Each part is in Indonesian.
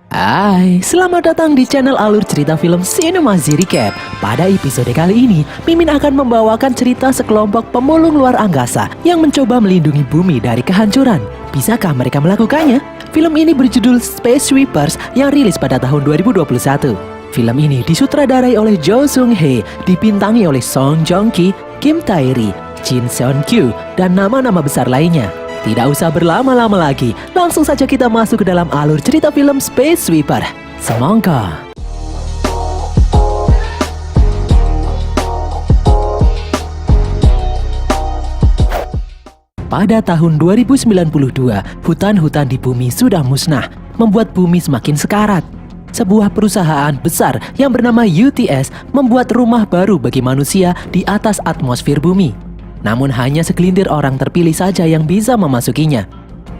Hai, selamat datang di channel Alur Cerita Film Cinemazi Recap. Pada episode kali ini, Mimin akan membawakan cerita sekelompok pemulung luar angkasa yang mencoba melindungi bumi dari kehancuran. Bisakah mereka melakukannya? Film ini berjudul Space Sweepers yang rilis pada tahun 2021. Film ini disutradarai oleh Jo Sung Hye, dibintangi oleh Song Joong Ki, Kim Tae Ri, Jin Seon Kyu, dan nama-nama besar lainnya. Tidak usah berlama-lama lagi, langsung saja kita masuk ke dalam alur cerita film Space Sweeper. Semangka. Pada tahun 2092, hutan-hutan di bumi sudah musnah, membuat bumi semakin sekarat. Sebuah perusahaan besar yang bernama UTS membuat rumah baru bagi manusia di atas atmosfer bumi. Namun hanya segelintir orang terpilih saja yang bisa memasukinya.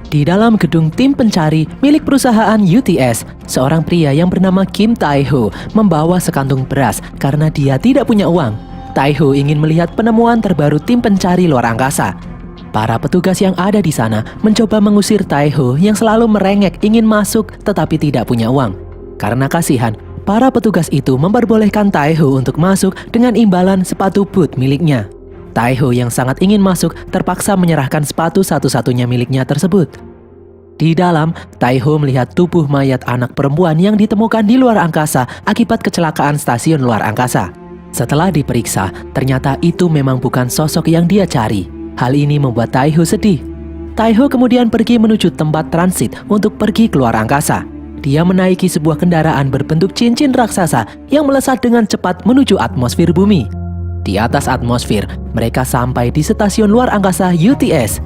Di dalam gedung tim pencari milik perusahaan UTS, seorang pria yang bernama Kim Tae-ho membawa sekantung beras karena dia tidak punya uang. Tae-ho ingin melihat penemuan terbaru tim pencari luar angkasa. Para petugas yang ada di sana mencoba mengusir Tae-ho yang selalu merengek ingin masuk tetapi tidak punya uang. Karena kasihan, para petugas itu memperbolehkan Tae-ho untuk masuk dengan imbalan sepatu boot miliknya. Tae-ho yang sangat ingin masuk terpaksa menyerahkan sepatu satu-satunya miliknya tersebut. Di dalam, Tae-ho melihat tubuh mayat anak perempuan yang ditemukan di luar angkasa akibat kecelakaan stasiun luar angkasa. Setelah diperiksa, ternyata itu memang bukan sosok yang dia cari. Hal ini membuat Tae-ho sedih. Tae-ho kemudian pergi menuju tempat transit untuk pergi keluar angkasa. Dia menaiki sebuah kendaraan berbentuk cincin raksasa yang melesat dengan cepat menuju atmosfer bumi. Di atas atmosfer, mereka sampai di stasiun luar angkasa UTS.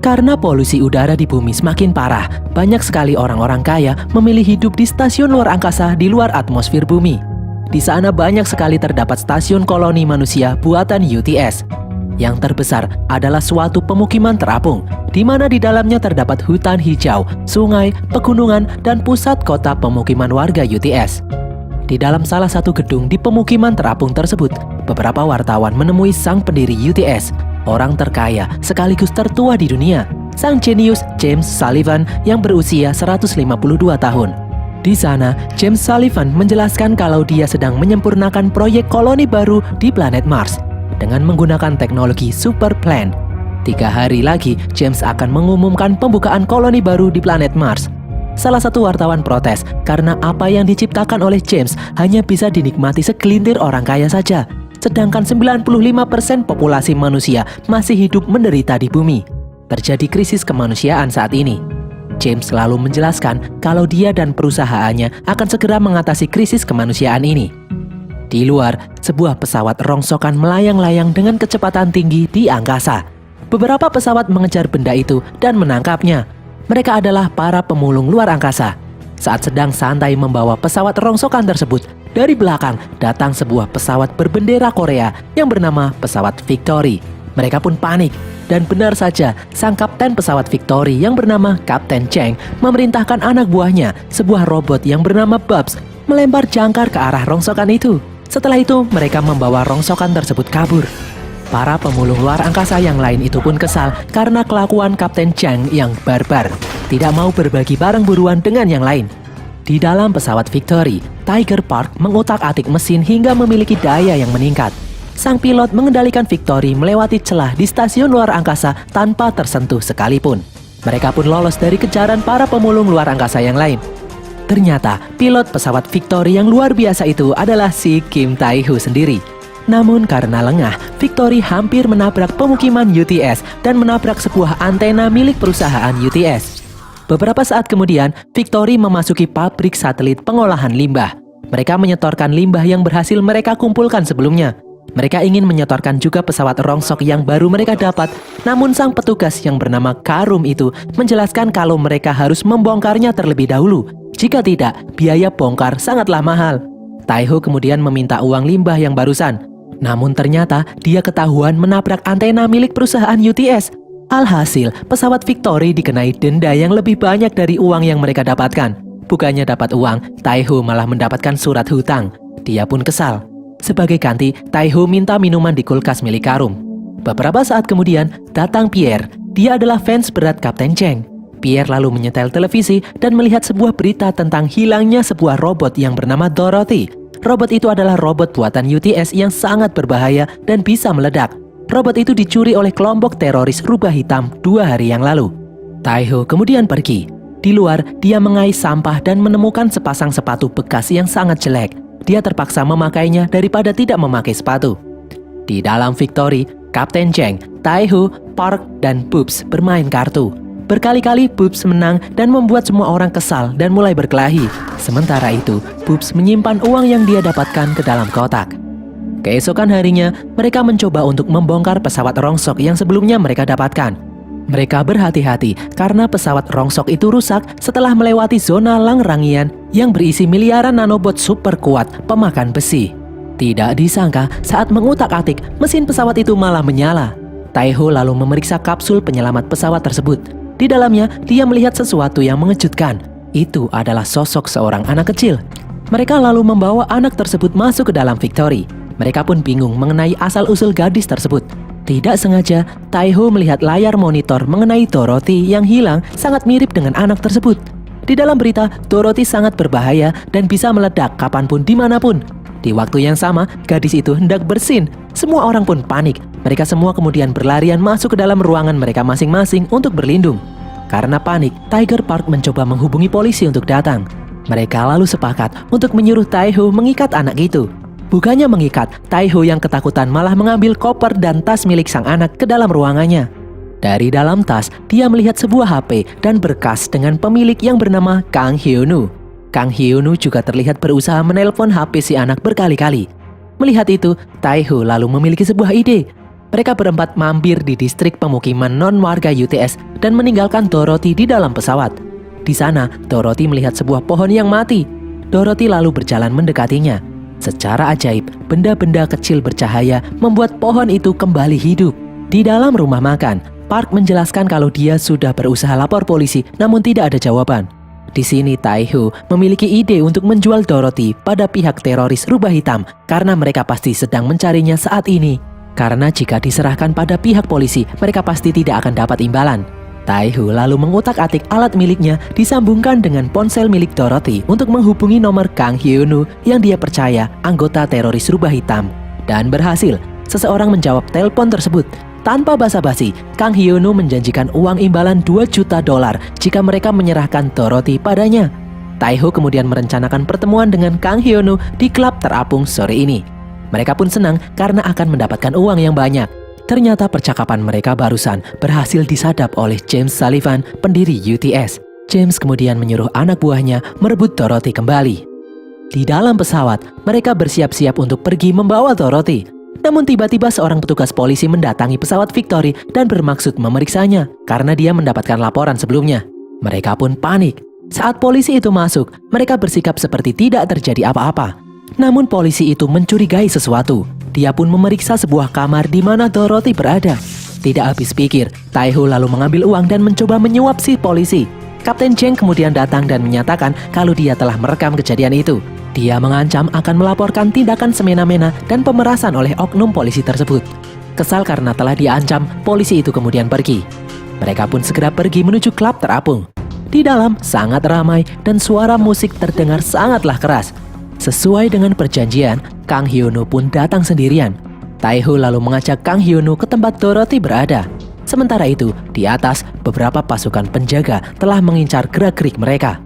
Karena polusi udara di bumi semakin parah, banyak sekali orang-orang kaya memilih hidup di stasiun luar angkasa di luar atmosfer bumi. Di sana banyak sekali terdapat stasiun koloni manusia buatan UTS. Yang terbesar adalah suatu pemukiman terapung, di mana di dalamnya terdapat hutan hijau, sungai, pegunungan, dan pusat kota pemukiman warga UTS. Di dalam salah satu gedung di pemukiman terapung tersebut, beberapa wartawan menemui sang pendiri UTS, orang terkaya sekaligus tertua di dunia, sang jenius James Sullivan yang berusia 152 tahun. Di sana, James Sullivan menjelaskan kalau dia sedang menyempurnakan proyek koloni baru di planet Mars dengan menggunakan teknologi Super Plant. 3 hari lagi, James akan mengumumkan pembukaan koloni baru di planet Mars. Salah satu wartawan protes karena apa yang diciptakan oleh James hanya bisa dinikmati segelintir orang kaya saja, sedangkan 95% populasi manusia masih hidup menderita di bumi. Terjadi krisis kemanusiaan saat ini. James selalu menjelaskan kalau dia dan perusahaannya akan segera mengatasi krisis kemanusiaan ini. Di luar, sebuah pesawat rongsokan melayang-layang dengan kecepatan tinggi di angkasa. Beberapa pesawat mengejar benda itu dan menangkapnya. Mereka adalah para pemulung luar angkasa. Saat sedang santai membawa pesawat rongsokan tersebut, dari belakang datang sebuah pesawat berbendera Korea yang bernama pesawat Victory. Mereka pun panik, dan benar saja sang kapten pesawat Victory yang bernama Kapten Cheng memerintahkan anak buahnya, sebuah robot yang bernama Bubs, melempar jangkar ke arah rongsokan itu. Setelah itu, mereka membawa rongsokan tersebut kabur. Para pemulung luar angkasa yang lain itu pun kesal karena kelakuan Kapten Chang yang barbar, tidak mau berbagi barang buruan dengan yang lain. Di dalam pesawat Victory, Tiger Park mengutak-atik mesin hingga memiliki daya yang meningkat. Sang pilot mengendalikan Victory melewati celah di stasiun luar angkasa tanpa tersentuh sekalipun. Mereka pun lolos dari kejaran para pemulung luar angkasa yang lain. Ternyata, pilot pesawat Victory yang luar biasa itu adalah si Kim Tae-ho sendiri. Namun karena lengah, Victory hampir menabrak pemukiman UTS dan menabrak sebuah antena milik perusahaan UTS. Beberapa saat kemudian, Victory memasuki pabrik satelit pengolahan limbah. Mereka menyetorkan limbah yang berhasil mereka kumpulkan sebelumnya. Mereka ingin menyetorkan juga pesawat rongsok yang baru mereka dapat, namun sang petugas yang bernama Karum itu menjelaskan kalau mereka harus membongkarnya terlebih dahulu. Jika tidak, biaya bongkar sangatlah mahal. Tae-ho kemudian meminta uang limbah yang barusan. Namun ternyata dia ketahuan menabrak antena milik perusahaan UTS. Alhasil, pesawat Victory dikenai denda yang lebih banyak dari uang yang mereka dapatkan. Bukannya dapat uang, Tae-ho malah mendapatkan surat hutang. Dia pun kesal. Sebagai ganti, Tae-ho minta minuman di kulkas milik Karum. Beberapa saat kemudian, datang Pierre. Dia adalah fans berat Kapten Cheng. Pierre lalu menyetel televisi dan melihat sebuah berita tentang hilangnya sebuah robot yang bernama Dorothy. Robot itu adalah robot buatan UTS yang sangat berbahaya dan bisa meledak. Robot itu dicuri oleh kelompok teroris rubah hitam 2 hari yang lalu. Tai-ho kemudian pergi. Di luar, dia mengais sampah dan menemukan sepasang sepatu bekas yang sangat jelek. Dia terpaksa memakainya daripada tidak memakai sepatu. Di dalam Victory, Kapten Cheng, Tai-ho, Park, dan Boobs bermain kartu. Berkali-kali Boobs menang dan membuat semua orang kesal dan mulai berkelahi. Sementara itu, Boobs menyimpan uang yang dia dapatkan ke dalam kotak. Keesokan harinya, mereka mencoba untuk membongkar pesawat rongsok yang sebelumnya mereka dapatkan. Mereka berhati-hati karena pesawat rongsok itu rusak setelah melewati zona Langrangian yang berisi miliaran nanobot super kuat pemakan besi. Tidak disangka saat mengutak-atik, mesin pesawat itu malah menyala. Tai-ho lalu memeriksa kapsul penyelamat pesawat tersebut. Di dalamnya, dia melihat sesuatu yang mengejutkan. Itu adalah sosok seorang anak kecil. Mereka lalu membawa anak tersebut masuk ke dalam Victory. Mereka pun bingung mengenai asal-usul gadis tersebut. Tidak sengaja, Tai-ho melihat layar monitor mengenai Dorothy yang hilang sangat mirip dengan anak tersebut. Di dalam berita, Dorothy sangat berbahaya dan bisa meledak kapanpun dimanapun. Di waktu yang sama, gadis itu hendak bersin. Semua orang pun panik. Mereka semua kemudian berlarian masuk ke dalam ruangan mereka masing-masing untuk berlindung. Karena panik, Tiger Park mencoba menghubungi polisi untuk datang. Mereka lalu sepakat untuk menyuruh Tai-ho mengikat anak itu. Bukannya mengikat, Tai-ho yang ketakutan malah mengambil koper dan tas milik sang anak ke dalam ruangannya. Dari dalam tas, dia melihat sebuah HP dan berkas dengan pemilik yang bernama Kang Hyun-woo. Kang Hyun-woo juga terlihat berusaha menelpon HP si anak berkali-kali. Melihat itu, Tai-ho lalu memiliki sebuah ide. Mereka berempat mampir di distrik pemukiman non-warga UTS dan meninggalkan Dorothy di dalam pesawat. Di sana, Dorothy melihat sebuah pohon yang mati. Dorothy lalu berjalan mendekatinya. Secara ajaib, benda-benda kecil bercahaya membuat pohon itu kembali hidup. Di dalam rumah makan, Park menjelaskan kalau dia sudah berusaha lapor polisi namun tidak ada jawaban. Di sini Tai-ho memiliki ide untuk menjual Dorothy pada pihak teroris rubah hitam karena mereka pasti sedang mencarinya saat ini. Karena jika diserahkan pada pihak polisi, mereka pasti tidak akan dapat imbalan. Tai-ho lalu mengutak-atik alat miliknya disambungkan dengan ponsel milik Dorothy untuk menghubungi nomor Kang Hyun-woo yang dia percaya anggota teroris rubah hitam. Dan berhasil, seseorang menjawab telepon tersebut. Tanpa basa-basi, Kang Hyun-woo menjanjikan uang imbalan $2 juta jika mereka menyerahkan Dorothy padanya. Tai-ho kemudian merencanakan pertemuan dengan Kang Hyun-woo di klub terapung sore ini. Mereka pun senang karena akan mendapatkan uang yang banyak. Ternyata percakapan mereka barusan berhasil disadap oleh James Sullivan, pendiri UTS. James kemudian menyuruh anak buahnya merebut Dorothy kembali. Di dalam pesawat, mereka bersiap-siap untuk pergi membawa Dorothy. Namun tiba-tiba seorang petugas polisi mendatangi pesawat Victory dan bermaksud memeriksanya karena dia mendapatkan laporan sebelumnya. Mereka pun panik. Saat polisi itu masuk, mereka bersikap seperti tidak terjadi apa-apa. Namun polisi itu mencurigai sesuatu. Dia pun memeriksa sebuah kamar di mana Dorothy berada. Tidak habis pikir, Tai-ho lalu mengambil uang dan mencoba menyuap si polisi. Kapten Cheng kemudian datang dan menyatakan kalau dia telah merekam kejadian itu. Dia mengancam akan melaporkan tindakan semena-mena dan pemerasan oleh oknum polisi tersebut. Kesal karena telah diancam, polisi itu kemudian pergi. Mereka pun segera pergi menuju klub terapung. Di dalam sangat ramai dan suara musik terdengar sangatlah keras. Sesuai dengan perjanjian, Kang Hyun-woo pun datang sendirian. Tai-ho lalu mengajak Kang Hyun-woo ke tempat Dorothy berada. Sementara itu, di atas, beberapa pasukan penjaga telah mengincar gerak-gerik mereka.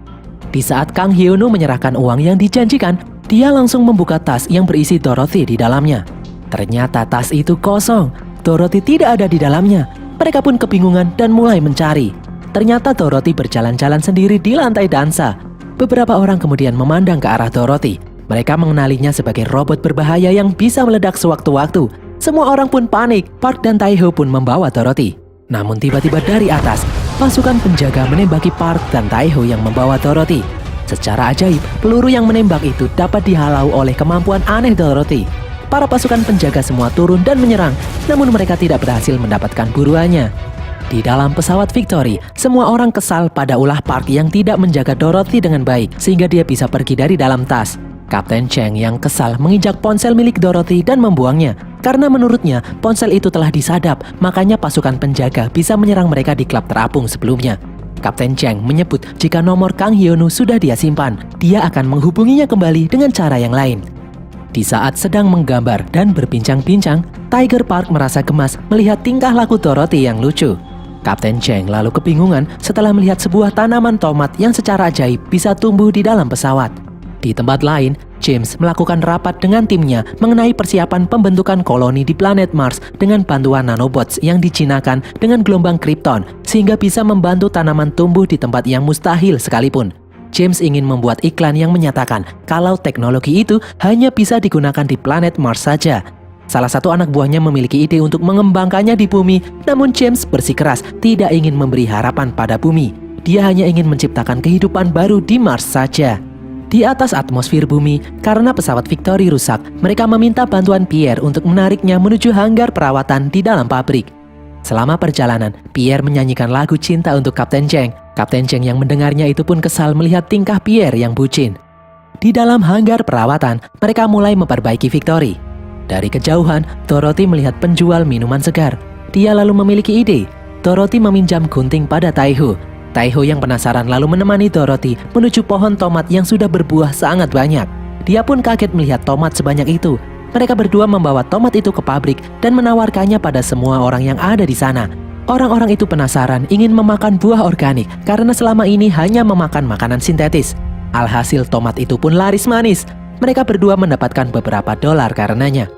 Di saat Kang Hyun-woo menyerahkan uang yang dijanjikan, dia langsung membuka tas yang berisi Dorothy di dalamnya. Ternyata tas itu kosong. Dorothy tidak ada di dalamnya. Mereka pun kebingungan dan mulai mencari. Ternyata Dorothy berjalan-jalan sendiri di lantai dansa. Beberapa orang kemudian memandang ke arah Dorothy. Mereka mengenalinya sebagai robot berbahaya yang bisa meledak sewaktu-waktu. Semua orang pun panik. Park dan Tai-ho pun membawa Dorothy. Namun tiba-tiba dari atas, pasukan penjaga menembaki Park dan Tai-ho yang membawa Dorothy. Secara ajaib, peluru yang menembak itu dapat dihalau oleh kemampuan aneh Dorothy. Para pasukan penjaga semua turun dan menyerang, namun mereka tidak berhasil mendapatkan buruannya. Di dalam pesawat Victory, semua orang kesal pada ulah Park yang tidak menjaga Dorothy dengan baik sehingga dia bisa pergi dari dalam tas. Kapten Cheng yang kesal menginjak ponsel milik Dorothy dan membuangnya. Karena menurutnya ponsel itu telah disadap, makanya pasukan penjaga bisa menyerang mereka di klub terapung sebelumnya. Kapten Cheng menyebut jika nomor Kang Hyun-woo sudah dia simpan, dia akan menghubunginya kembali dengan cara yang lain. Di saat sedang menggambar dan berbincang-bincang, Tiger Park merasa gemas melihat tingkah laku Dorothy yang lucu. Kapten Cheng lalu kebingungan setelah melihat sebuah tanaman tomat yang secara ajaib bisa tumbuh di dalam pesawat. Di tempat lain, James melakukan rapat dengan timnya mengenai persiapan pembentukan koloni di planet Mars dengan bantuan nanobots yang dijinakan dengan gelombang Krypton sehingga bisa membantu tanaman tumbuh di tempat yang mustahil sekalipun. James ingin membuat iklan yang menyatakan kalau teknologi itu hanya bisa digunakan di planet Mars saja. Salah satu anak buahnya memiliki ide untuk mengembangkannya di bumi, namun James bersikeras tidak ingin memberi harapan pada bumi. Dia hanya ingin menciptakan kehidupan baru di Mars saja. Di atas atmosfer bumi, karena pesawat Victory rusak, mereka meminta bantuan Pierre untuk menariknya menuju hanggar perawatan di dalam pabrik. Selama perjalanan, Pierre menyanyikan lagu cinta untuk Kapten Cheng. Kapten Cheng yang mendengarnya itu pun kesal melihat tingkah Pierre yang bucin. Di dalam hanggar perawatan, mereka mulai memperbaiki Victory. Dari kejauhan, Dorothy melihat penjual minuman segar. Dia lalu memiliki ide. Dorothy meminjam gunting pada Taiho. Taiho yang penasaran lalu menemani Dorothy menuju pohon tomat yang sudah berbuah sangat banyak. Dia pun kaget melihat tomat sebanyak itu. Mereka berdua membawa tomat itu ke pabrik dan menawarkannya pada semua orang yang ada di sana. Orang-orang itu penasaran ingin memakan buah organik karena selama ini hanya memakan makanan sintetis. Alhasil tomat itu pun laris manis. Mereka berdua mendapatkan beberapa dolar karenanya.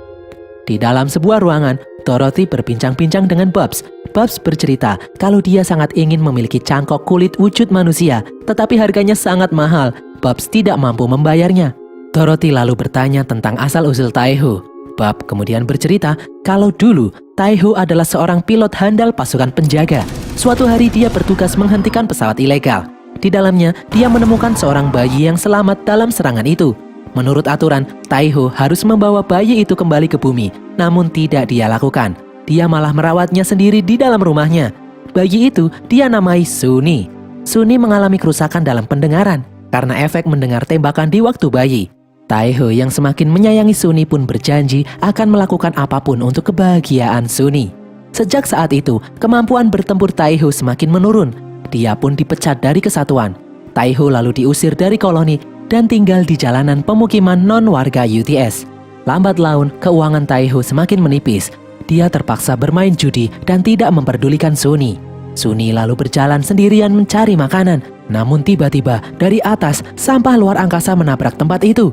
Di dalam sebuah ruangan, Dorothy berbincang-bincang dengan Bubs. Bubs bercerita kalau dia sangat ingin memiliki cangkok kulit wujud manusia, tetapi harganya sangat mahal. Bubs tidak mampu membayarnya. Dorothy lalu bertanya tentang asal-usul Taiho. Bub kemudian bercerita kalau dulu Taiho adalah seorang pilot handal pasukan penjaga. Suatu hari dia bertugas menghentikan pesawat ilegal. Di dalamnya, dia menemukan seorang bayi yang selamat dalam serangan itu. Menurut aturan, Taiho harus membawa bayi itu kembali ke bumi, namun tidak dia lakukan. Dia malah merawatnya sendiri di dalam rumahnya. Bayi itu dia namai Suni. Suni mengalami kerusakan dalam pendengaran karena efek mendengar tembakan di waktu bayi. Taiho yang semakin menyayangi Suni pun berjanji akan melakukan apapun untuk kebahagiaan Suni. Sejak saat itu, kemampuan bertempur Taiho semakin menurun. Dia pun dipecat dari kesatuan. Taiho lalu diusir dari koloni dan tinggal di jalanan pemukiman non-warga UTS. Lambat laun, keuangan Taiho semakin menipis. Dia terpaksa bermain judi dan tidak memperdulikan Suni. Suni lalu berjalan sendirian mencari makanan. Namun tiba-tiba dari atas, sampah luar angkasa menabrak tempat itu.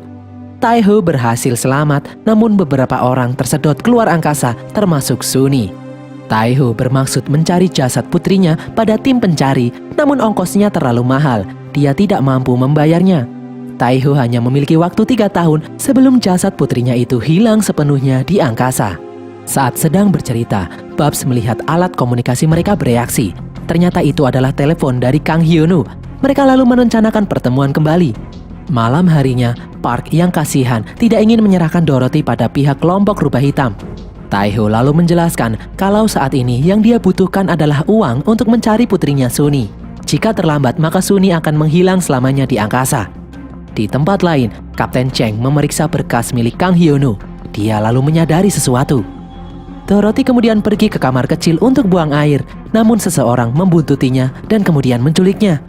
Taiho berhasil selamat, namun beberapa orang tersedot keluar angkasa, termasuk Suni. Taiho bermaksud mencari jasad putrinya pada tim pencari, namun ongkosnya terlalu mahal. Dia tidak mampu membayarnya. Taiho hanya memiliki waktu 3 tahun sebelum jasad putrinya itu hilang sepenuhnya di angkasa. Saat sedang bercerita, Bubs melihat alat komunikasi mereka bereaksi. Ternyata itu adalah telepon dari Kang Hyun-woo. Mereka lalu merencanakan pertemuan kembali. Malam harinya, Park yang kasihan tidak ingin menyerahkan Dorothy pada pihak kelompok rubah hitam. Taiho lalu menjelaskan kalau saat ini yang dia butuhkan adalah uang untuk mencari putrinya Suni. Jika terlambat, maka Suni akan menghilang selamanya di angkasa. Di tempat lain, Kapten Cheng memeriksa berkas milik Kang Hyun-woo. Dia lalu menyadari sesuatu. Dorothy kemudian pergi ke kamar kecil untuk buang air, namun seseorang membuntutinya dan kemudian menculiknya.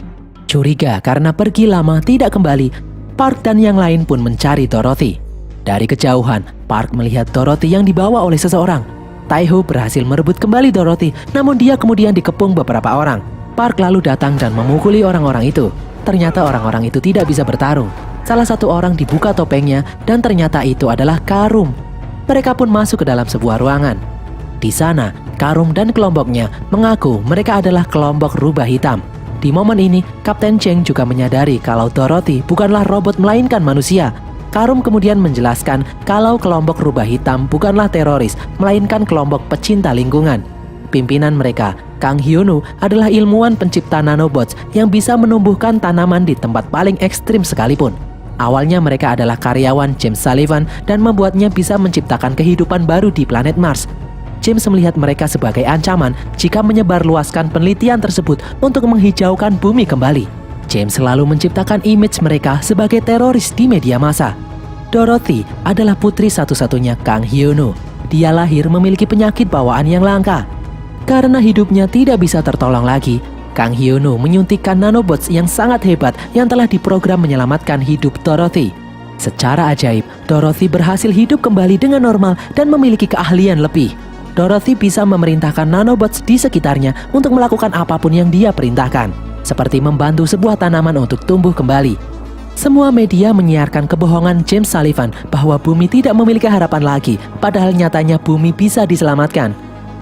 Curiga karena pergi lama tidak kembali, Park dan yang lain pun mencari Dorothy. Dari kejauhan, Park melihat Dorothy yang dibawa oleh seseorang. Taiho berhasil merebut kembali Dorothy, namun dia kemudian dikepung beberapa orang. Park lalu datang dan memukuli orang-orang itu. Ternyata orang-orang itu tidak bisa bertarung. Salah satu orang dibuka topengnya dan ternyata itu adalah Karum. Mereka pun masuk ke dalam sebuah ruangan. Di sana, Karum dan kelompoknya mengaku mereka adalah kelompok rubah hitam. Di momen ini, Kapten Cheng juga menyadari kalau Dorothy bukanlah robot melainkan manusia. Karum kemudian menjelaskan kalau kelompok rubah hitam bukanlah teroris, melainkan kelompok pecinta lingkungan. Pimpinan mereka, Kang Hyun-woo, adalah ilmuwan pencipta nanobots yang bisa menumbuhkan tanaman di tempat paling ekstrim sekalipun. Awalnya mereka adalah karyawan James Sullivan dan membuatnya bisa menciptakan kehidupan baru di planet Mars. James melihat mereka sebagai ancaman jika menyebarluaskan penelitian tersebut untuk menghijaukan bumi kembali. James selalu menciptakan image mereka sebagai teroris di media massa. Dorothy adalah putri satu-satunya Kang Hyun-woo. Dia lahir memiliki penyakit bawaan yang langka. Karena hidupnya tidak bisa tertolong lagi, Kang Hyun-woo menyuntikkan nanobots yang sangat hebat yang telah diprogram menyelamatkan hidup Dorothy. Secara ajaib, Dorothy berhasil hidup kembali dengan normal dan memiliki keahlian lebih. Dorothy bisa memerintahkan nanobots di sekitarnya untuk melakukan apapun yang dia perintahkan, seperti membantu sebuah tanaman untuk tumbuh kembali. Semua media menyiarkan kebohongan James Sullivan bahwa bumi tidak memiliki harapan lagi, padahal nyatanya bumi bisa diselamatkan.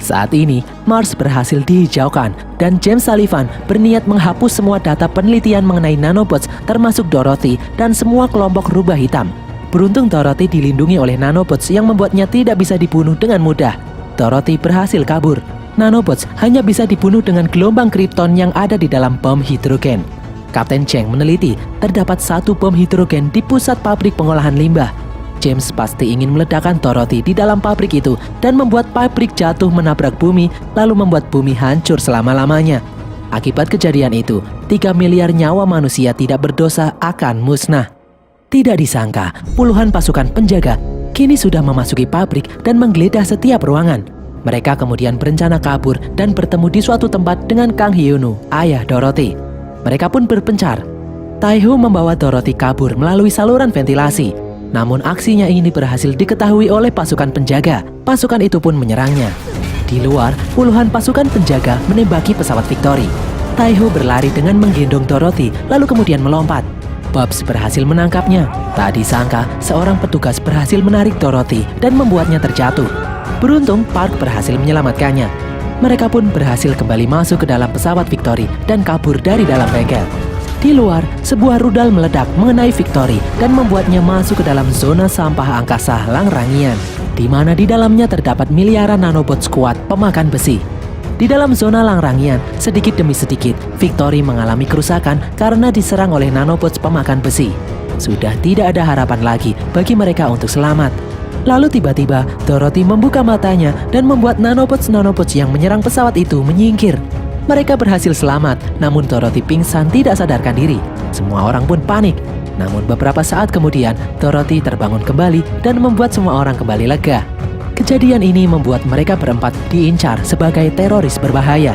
Saat ini, Mars berhasil dihijaukan dan James Sullivan berniat menghapus semua data penelitian mengenai nanobots termasuk Dorothy dan semua kelompok rubah hitam. Beruntung Dorothy dilindungi oleh nanobots yang membuatnya tidak bisa dibunuh dengan mudah. Dorothy berhasil kabur. Nanobots hanya bisa dibunuh dengan gelombang kripton yang ada di dalam bom hidrogen. Kapten Cheng meneliti terdapat satu bom hidrogen di pusat pabrik pengolahan limbah. James pasti ingin meledakkan Dorothy di dalam pabrik itu dan membuat pabrik jatuh menabrak bumi, lalu membuat bumi hancur selama-lamanya. Akibat kejadian itu, 3 miliar nyawa manusia tidak berdosa akan musnah. Tidak disangka, puluhan pasukan penjaga kini sudah memasuki pabrik dan menggeledah setiap ruangan. Mereka kemudian berencana kabur dan bertemu di suatu tempat dengan Kang Hyun-woo, ayah Dorothy. Mereka pun berpencar. Tae-ho membawa Dorothy kabur melalui saluran ventilasi. Namun aksinya ini berhasil diketahui oleh pasukan penjaga. Pasukan itu pun menyerangnya. Di luar, puluhan pasukan penjaga menembaki pesawat Victory. Tae-ho berlari dengan menggendong Dorothy, lalu kemudian melompat. Bubs berhasil menangkapnya. Tak disangka, seorang petugas berhasil menarik Dorothy dan membuatnya terjatuh. Beruntung, Park berhasil menyelamatkannya. Mereka pun berhasil kembali masuk ke dalam pesawat Victory dan kabur dari dalam bengkel. Di luar, sebuah rudal meledak mengenai Victory dan membuatnya masuk ke dalam zona sampah angkasa Langrangian, di mana di dalamnya terdapat miliaran nanobot kuat pemakan besi. Di dalam zona Langrangian, sedikit demi sedikit, Victory mengalami kerusakan karena diserang oleh nanobots pemakan besi. Sudah tidak ada harapan lagi bagi mereka untuk selamat. Lalu tiba-tiba, Dorothy membuka matanya dan membuat nanobots yang menyerang pesawat itu menyingkir. Mereka berhasil selamat, namun Dorothy pingsan tidak sadarkan diri. Semua orang pun panik. Namun beberapa saat kemudian, Dorothy terbangun kembali dan membuat semua orang kembali lega. Kejadian ini membuat mereka berempat diincar sebagai teroris berbahaya.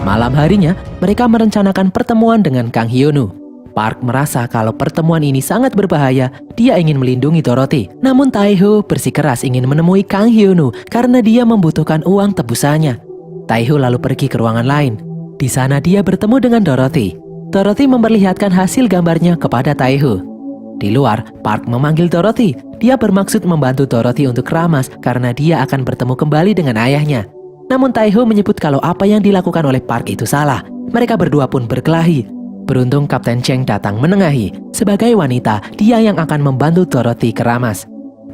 Malam harinya, mereka merencanakan pertemuan dengan Kang Hyun-woo. Park merasa kalau pertemuan ini sangat berbahaya, dia ingin melindungi Dorothy. Namun Tae-ho bersikeras ingin menemui Kang Hyun-woo karena dia membutuhkan uang tebusannya. Tae-ho lalu pergi ke ruangan lain. Di sana dia bertemu dengan Dorothy. Dorothy memperlihatkan hasil gambarnya kepada Tae-ho. Di luar, Park memanggil Dorothy. Dia bermaksud membantu Dorothy untuk keramas karena dia akan bertemu kembali dengan ayahnya. Namun Tae-ho menyebut kalau apa yang dilakukan oleh Park itu salah. Mereka berdua pun berkelahi. Beruntung Kapten Cheng datang menengahi. Sebagai wanita, dia yang akan membantu Dorothy keramas.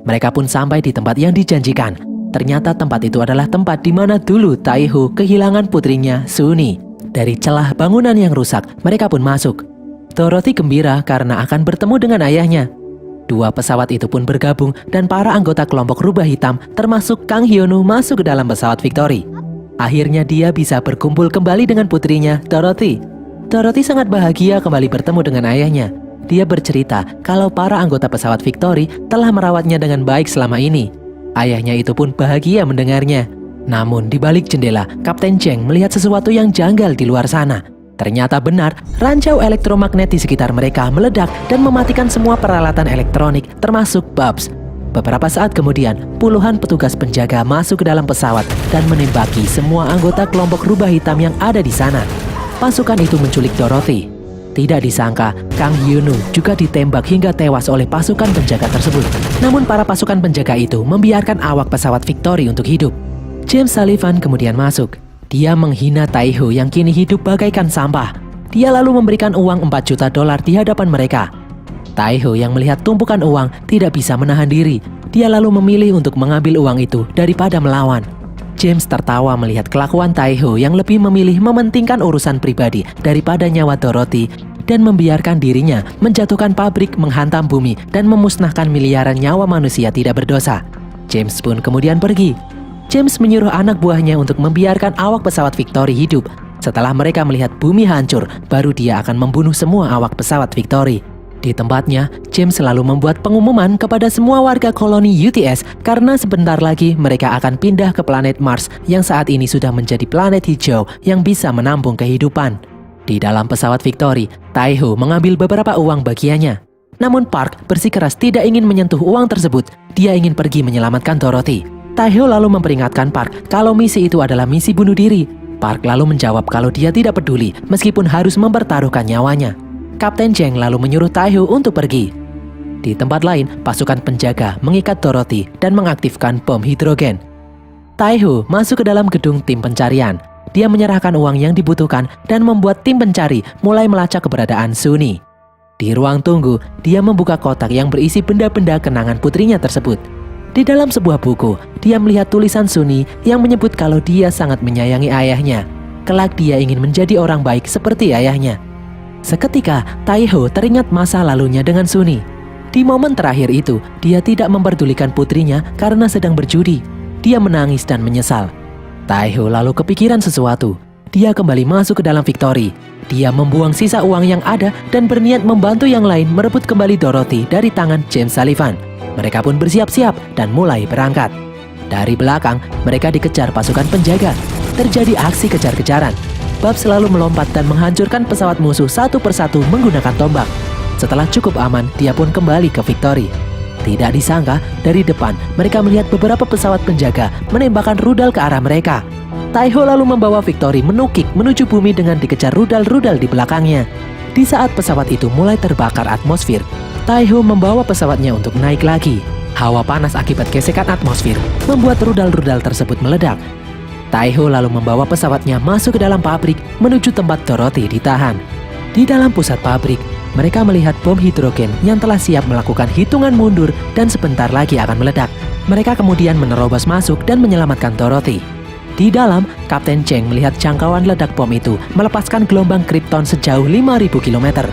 Mereka pun sampai di tempat yang dijanjikan. Ternyata tempat itu adalah tempat di mana dulu Tae-ho kehilangan putrinya, Suni. Dari celah bangunan yang rusak, mereka pun masuk. Dorothy gembira karena akan bertemu dengan ayahnya. Dua pesawat itu pun bergabung dan para anggota kelompok rubah hitam termasuk Kang Hyun-woo masuk ke dalam pesawat Victory. Akhirnya dia bisa berkumpul kembali dengan putrinya, Dorothy. Dorothy sangat bahagia kembali bertemu dengan ayahnya. Dia bercerita kalau para anggota pesawat Victory telah merawatnya dengan baik selama ini. Ayahnya itu pun bahagia mendengarnya. Namun di balik jendela, Kapten Cheng melihat sesuatu yang janggal di luar sana. Ternyata benar, ranjau elektromagnet di sekitar mereka meledak dan mematikan semua peralatan elektronik termasuk Bubs. Beberapa saat kemudian, puluhan petugas penjaga masuk ke dalam pesawat dan menembaki semua anggota kelompok rubah hitam yang ada di sana. Pasukan itu menculik Dorothy. Tidak disangka, Kang Hyun-woo juga ditembak hingga tewas oleh pasukan penjaga tersebut. Namun para pasukan penjaga itu membiarkan awak pesawat Victory untuk hidup. James Sullivan kemudian masuk. Dia menghina Tae-ho yang kini hidup bagaikan sampah. Dia lalu memberikan uang $4 juta di hadapan mereka. Tae-ho yang melihat tumpukan uang tidak bisa menahan diri. Dia lalu memilih untuk mengambil uang itu daripada melawan. James tertawa melihat kelakuan Tae-ho yang lebih memilih mementingkan urusan pribadi daripada nyawa Dorothy dan membiarkan dirinya menjatuhkan pabrik, menghantam bumi, dan memusnahkan miliaran nyawa manusia tidak berdosa. James pun kemudian pergi. James menyuruh anak buahnya untuk membiarkan awak pesawat Victory hidup. Setelah mereka melihat bumi hancur, baru dia akan membunuh semua awak pesawat Victory. Di tempatnya, James selalu membuat pengumuman kepada semua warga koloni UTS karena sebentar lagi mereka akan pindah ke planet Mars yang saat ini sudah menjadi planet hijau yang bisa menampung kehidupan. Di dalam pesawat Victory, Taiho mengambil beberapa uang bagiannya. Namun Park bersikeras tidak ingin menyentuh uang tersebut. Dia ingin pergi menyelamatkan Dorothy. Taiho lalu memperingatkan Park kalau misi itu adalah misi bunuh diri. Park lalu menjawab kalau dia tidak peduli meskipun harus mempertaruhkan nyawanya. Kapten Cheng lalu menyuruh Taiho untuk pergi. Di tempat lain, pasukan penjaga mengikat Dorothy dan mengaktifkan bom hidrogen. Taiho masuk ke dalam gedung tim pencarian. Dia menyerahkan uang yang dibutuhkan dan membuat tim pencari mulai melacak keberadaan Sunny. Di ruang tunggu, dia membuka kotak yang berisi benda-benda kenangan putrinya tersebut. Di dalam sebuah buku, dia melihat tulisan Sunny yang menyebut kalau dia sangat menyayangi ayahnya. Kelak dia ingin menjadi orang baik seperti ayahnya. Seketika, Taiho teringat masa lalunya dengan Sunny. Di momen terakhir itu, dia tidak memperdulikan putrinya karena sedang berjudi. Dia menangis dan menyesal. Taiho lalu kepikiran sesuatu. Dia kembali masuk ke dalam Victory. Dia membuang sisa uang yang ada dan berniat membantu yang lain merebut kembali Dorothy dari tangan James Sullivan. Mereka pun bersiap-siap dan mulai berangkat. Dari belakang, mereka dikejar pasukan penjaga. Terjadi aksi kejar-kejaran. Babs selalu melompat dan menghancurkan pesawat musuh satu persatu menggunakan tombak. Setelah cukup aman, dia pun kembali ke Victory. Tidak disangka, dari depan mereka melihat beberapa pesawat penjaga menembakkan rudal ke arah mereka. Taiho lalu membawa Victory menukik menuju bumi dengan dikejar rudal-rudal di belakangnya. Di saat pesawat itu mulai terbakar atmosfer, Taiho membawa pesawatnya untuk naik lagi. Hawa panas akibat gesekan atmosfer membuat rudal-rudal tersebut meledak. Taiho lalu membawa pesawatnya masuk ke dalam pabrik menuju tempat Dorothy ditahan. Di dalam pusat pabrik, mereka melihat bom hidrogen yang telah siap melakukan hitungan mundur dan sebentar lagi akan meledak. Mereka kemudian menerobos masuk dan menyelamatkan Dorothy. Di dalam, Kapten Cheng melihat jangkauan ledak bom itu melepaskan gelombang kripton sejauh 5.000 km.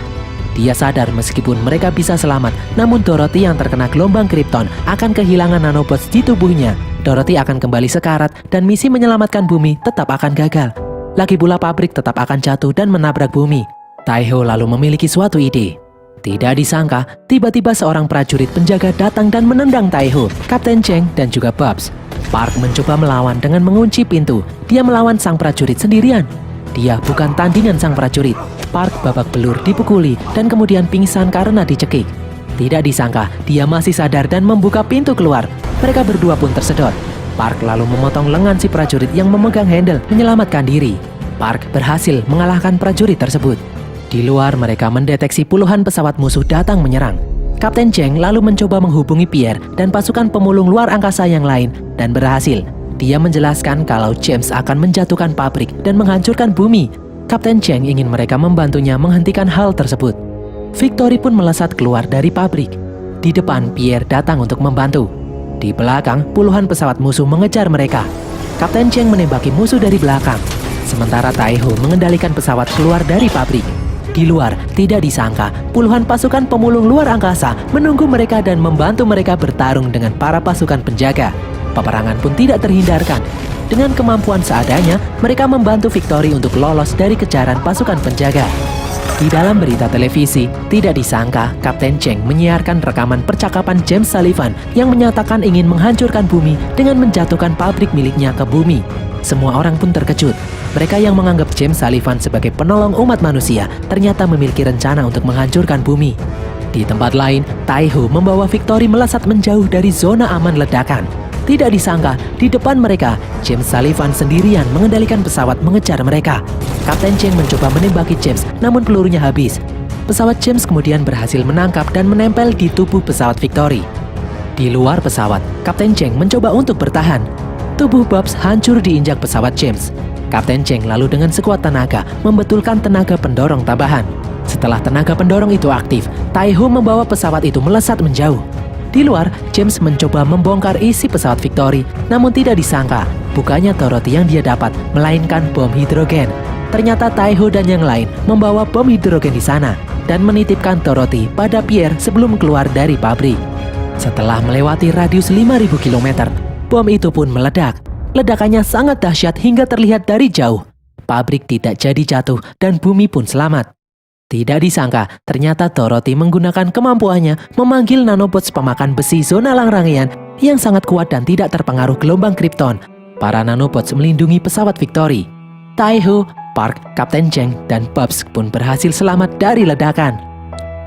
Dia sadar meskipun mereka bisa selamat, namun Dorothy yang terkena gelombang kripton akan kehilangan nanobots di tubuhnya. Dorothy akan kembali sekarat dan misi menyelamatkan bumi tetap akan gagal. Lagi pula pabrik tetap akan jatuh dan menabrak bumi. Taiho lalu memiliki suatu ide. Tidak disangka, tiba-tiba seorang prajurit penjaga datang dan menendang Taiho, Kapten Cheng, dan juga Babs. Park mencoba melawan dengan mengunci pintu. Dia melawan sang prajurit sendirian. Dia bukan tandingan sang prajurit. Park babak belur dipukuli dan kemudian pingsan karena dicekik. Tidak disangka, dia masih sadar dan membuka pintu keluar. Mereka berdua pun tersedot. Park lalu memotong lengan si prajurit yang memegang handle menyelamatkan diri. Park berhasil mengalahkan prajurit tersebut. Di luar, mereka mendeteksi puluhan pesawat musuh datang menyerang. Kapten Cheng lalu mencoba menghubungi Pierre dan pasukan pemulung luar angkasa yang lain dan berhasil. Dia menjelaskan kalau James akan menjatuhkan pabrik dan menghancurkan bumi. Kapten Cheng ingin mereka membantunya menghentikan hal tersebut. Victory pun melesat keluar dari pabrik. Di depan, Pierre datang untuk membantu. Di belakang, puluhan pesawat musuh mengejar mereka. Kapten Cheng menembaki musuh dari belakang. Sementara Taiho mengendalikan pesawat keluar dari pabrik. Di luar, tidak disangka, puluhan pasukan pemulung luar angkasa menunggu mereka dan membantu mereka bertarung dengan para pasukan penjaga. Peperangan pun tidak terhindarkan. Dengan kemampuan seadanya, mereka membantu Victory untuk lolos dari kejaran pasukan penjaga. Di dalam berita televisi, tidak disangka Kapten Cheng menyiarkan rekaman percakapan James Sullivan yang menyatakan ingin menghancurkan bumi dengan menjatuhkan pabrik miliknya ke bumi. Semua orang pun terkejut. Mereka yang menganggap James Sullivan sebagai penolong umat manusia ternyata memiliki rencana untuk menghancurkan bumi. Di tempat lain, Taiho membawa Victory melesat menjauh dari zona aman ledakan. Tidak disangka, di depan mereka, James Sullivan sendirian mengendalikan pesawat mengejar mereka. Kapten Cheng mencoba menembaki James, namun pelurunya habis. Pesawat James kemudian berhasil menangkap dan menempel di tubuh pesawat Victory. Di luar pesawat, Kapten Cheng mencoba untuk bertahan. Tubuh Babs hancur diinjak pesawat James. Kapten Cheng lalu dengan sekuat tenaga membetulkan tenaga pendorong tambahan. Setelah tenaga pendorong itu aktif, Taiho membawa pesawat itu melesat menjauh. Di luar, James mencoba membongkar isi pesawat Victory, namun tidak disangka, bukannya Dorothy yang dia dapat, melainkan bom hidrogen. Ternyata Taiho dan yang lain membawa bom hidrogen di sana dan menitipkan Dorothy pada Pierre sebelum keluar dari pabrik. Setelah melewati radius 5.000 km, bom itu pun meledak. Ledakannya sangat dahsyat hingga terlihat dari jauh. Pabrik tidak jadi jatuh dan bumi pun selamat. Tidak disangka, ternyata Dorothy menggunakan kemampuannya memanggil nanobots pemakan besi zona Langrangian yang sangat kuat dan tidak terpengaruh gelombang Krypton. Para nanobots melindungi pesawat Victory. Taiho, Park, Kapten Cheng, dan Bubs pun berhasil selamat dari ledakan.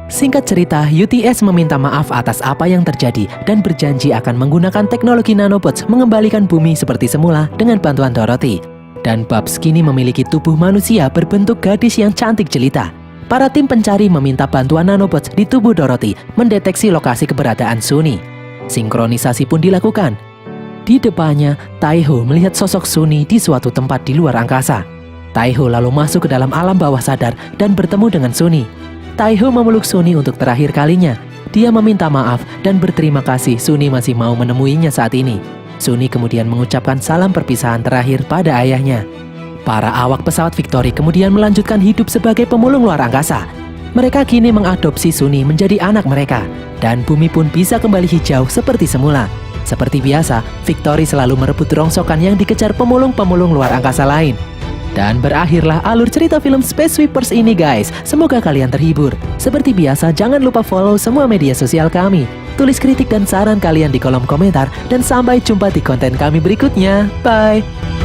Singkat cerita, UTS meminta maaf atas apa yang terjadi dan berjanji akan menggunakan teknologi nanobots mengembalikan bumi seperti semula dengan bantuan Dorothy. Dan Bubs kini memiliki tubuh manusia berbentuk gadis yang cantik jelita. Para tim pencari meminta bantuan nanobots di tubuh Dorothy mendeteksi lokasi keberadaan Sunny. Sinkronisasi pun dilakukan. Di depannya, Taiho melihat sosok Sunny di suatu tempat di luar angkasa. Taiho lalu masuk ke dalam alam bawah sadar dan bertemu dengan Sunny. Taiho memeluk Sunny untuk terakhir kalinya. Dia meminta maaf dan berterima kasih Sunny masih mau menemuinya saat ini. Sunny kemudian mengucapkan salam perpisahan terakhir pada ayahnya. Para awak pesawat Victory kemudian melanjutkan hidup sebagai pemulung luar angkasa. Mereka kini mengadopsi Sunny menjadi anak mereka, dan bumi pun bisa kembali hijau seperti semula. Seperti biasa, Victory selalu merebut rongsokan yang dikejar pemulung-pemulung luar angkasa lain. Dan berakhirlah alur cerita film Space Sweepers ini guys. Semoga kalian terhibur. Seperti biasa, jangan lupa follow semua media sosial kami. Tulis kritik dan saran kalian di kolom komentar. Dan sampai jumpa di konten kami berikutnya. Bye!